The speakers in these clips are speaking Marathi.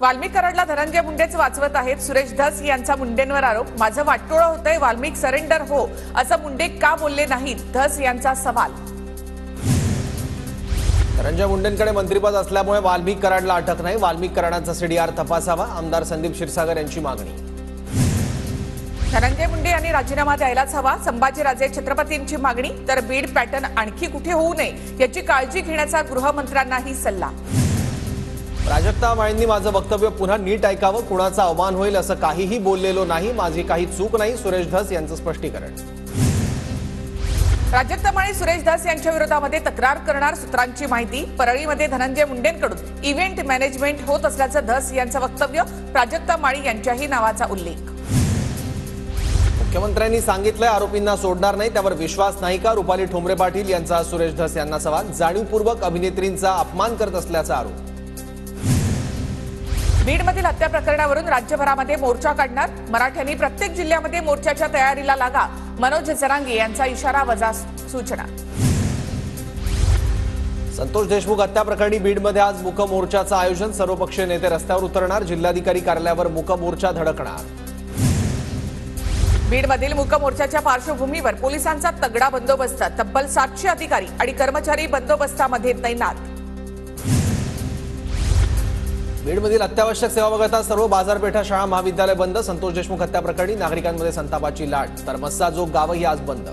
वाल्मिक कराडला धनंजय मुंडेच वाचवत आहेत। सुरेश धस यांचा मुंडेंवर आरोप। माझं वाटोळं होतंय, वाल्मिक सरेंडर हो असं मुंडे का बोलले नाहीत, धस यांचा सवाल। धनंजय मुंडेंकडे मंत्रिपद असल्यामुळे वाल्मिक कराडला अटक नाही, वाल्मिक कराडांचा सीडीआर तपासावा, आमदार संदीप क्षीरसागर यांची मागणी। धनंजय मुंडे यांनी राजीनामा द्यायलाच हवा, संभाजीराजे छत्रपतींची मागणी। तर बीड पॅटर्न आणखी कुठे होऊ नये याची काळजी घेण्याचा गृहमंत्र्यांनाही सल्ला। प्राजक्ता माळींनी माझं वक्तव्य पुन्हा नीट ऐकावं, कुणाचा अवमान होईल असं काहीही बोललेलो नाही, माझी काही चूक नाही, सुरेश धस यांचं स्पष्टीकरण। प्राजक्ता माळी सुरेश धस यांच्या विरोधामध्ये तक्रार करणार, सूत्रांची माहिती। परळीमध्ये धनंजय मुंडेंकडून इव्हेंट मॅनेजमेंट होत असल्याचं धस यांचं वक्तव्य, प्राजक्ता माळी यांच्याही नावाचा उल्लेख। मुख्यमंत्र्यांनी सांगितलंय आरोपींना सोडणार नाही, त्यावर विश्वास नाही का, रुपाली ठोंबरे पाटील यांचा सुरेश धस यांना सवाल। जाणीवपूर्वक अभिनेत्रींचा अपमान करत असल्याचा आरोप। बीडमधील हत्या प्रकरणावरून राज्यभरामध्ये मोर्चा काढणार, मराठ्यांनी प्रत्येक जिल्ह्यामध्ये मोर्चाच्या तयारीला लागा, मनोज जरांगे यांचा इशारा, वजा सूचना। संतोष देशमुख हत्या प्रकरणी बीडमध्ये आज मूक मोर्चाचं आयोजन, सर्वपक्षीय नेते रस्त्यावर उतरणार, जिल्हाधिकारी कार्यालयावर मूक मोर्चा धडकणार। बीडमधील मूक मोर्चाच्या पार्श्वभूमीवर पोलिसांचा तगडा बंदोबस्त, तब्बल 700 अधिकारी आणि कर्मचारी बंदोबस्तामध्ये तैनात। बीडमधील अत्यावश्यक सेवा वगळता सर्व बाजारपेठा, शाळा, महाविद्यालय बंद। संतोष देशमुख हत्या प्रकरणी नागरिकांमध्ये संतापाची लाट, तर मस्साजोग गावही आज बंद।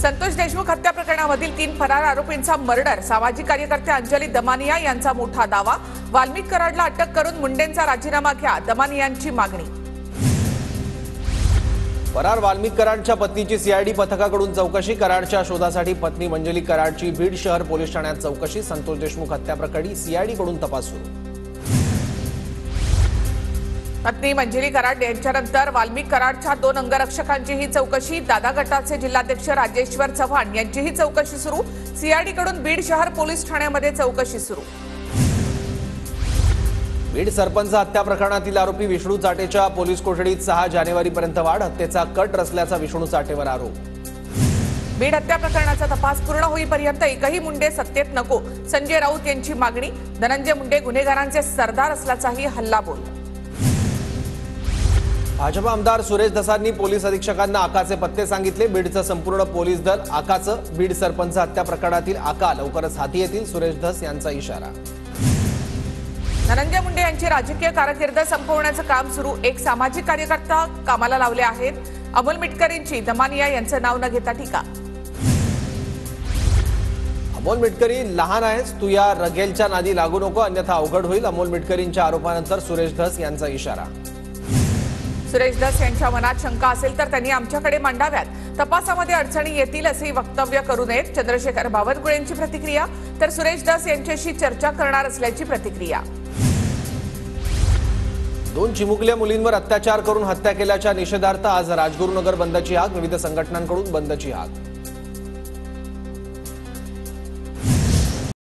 संतोष देशमुख हत्या प्रकरणामधील 3 फरार आरोपींचा मर्डर, सामाजिक कार्यकर्ते अंजली दमानिया यांचा मोठा दावा। वाल्मिक कराडला अटक करून मुंडेंचा राजीनामा घ्या, दमानियांची मागणी। फरार वाल्मिक कराडच्या पत्नीची सीआयडी पथकाकडून चौकशी, कराडच्या शोधासाठी पत्नी मंजली कराडची बीड शहर पोलीस ठाण्यात चौकशी। संतोष देशमुख हत्या प्रकरणी सीआयडीकडून तपास सुरू। पत्नी मंजली कराड यांच्यानंतर वाल्मिक कराडच्या 2 अंगरक्षकांचीही चौकशी, दादा गटाचे जिल्हाध्यक्ष राजेश्वर चव्हाण यांचीही चौकशी सुरू। सीआयडीकडून बीड शहर पोलीस ठाण्यामध्ये चौकशी सुरू। बीड सरपंच हत्या प्रकरणातील आरोपी विष्णू चाटेच्या पोलीस कोठडीत 6 जानेवारीपर्यंत वाढ, हत्येचा कट रचल्याचा विष्णू चाटेवर आरोप। बीड हत्या प्रकरणाचा तपास पूर्ण होईपर्यंत एकही मुंडे सत्तेत नको, संजय राऊत यांची मागणी। धनंजय मुंडे गुन्हेगारांचे सरदार असल्याचाही हल्लाबोल। भाजप आमदार सुरेश धसांनी पोलीस अधीक्षकांना आकाचे पत्ते सांगितले, बीडचं संपूर्ण पोलीस दल आकाचं। बीड सरपंच हत्या प्रकरणातील आका लवकरच हाती येतील, सुरेश धस यांचा इशारा। धनंजय मुंडे यांची राजकीय कारकीर्द संपवण्याचं काम सुरू, एक सामाजिक कार्यकर्ता कामाला लावले आहेत। अमोल मिटकरींची दमानिया यांचं नाव न घेता टीका। अमोल मिटकरी लहान आहेस, तू या रगेलच्या नादी लागू नको, अन्यथा अवघड होईल। अमोल मिटकरींच्या आरोपानंतर सुरेश धस यांचा इशारा। सुरेश धस यांच्या मनात शंका असेल तर त्यांनी आमच्याकडे मांडाव्यात, तपासामध्ये अडचणी येतील असे वक्तव्य करू नयेत, चंद्रशेखर बावनकुळेंची प्रतिक्रिया। तर सुरेश धस यांच्याशी चर्चा करणार असल्याची प्रतिक्रिया। 2 चिमुकल्या मुलींवर अत्याचार करून हत्या केल्याच्या निषेधार्थ आज राजगुरुनगर बंदची हाक, विविध संघटनांकडून बंदची हाक।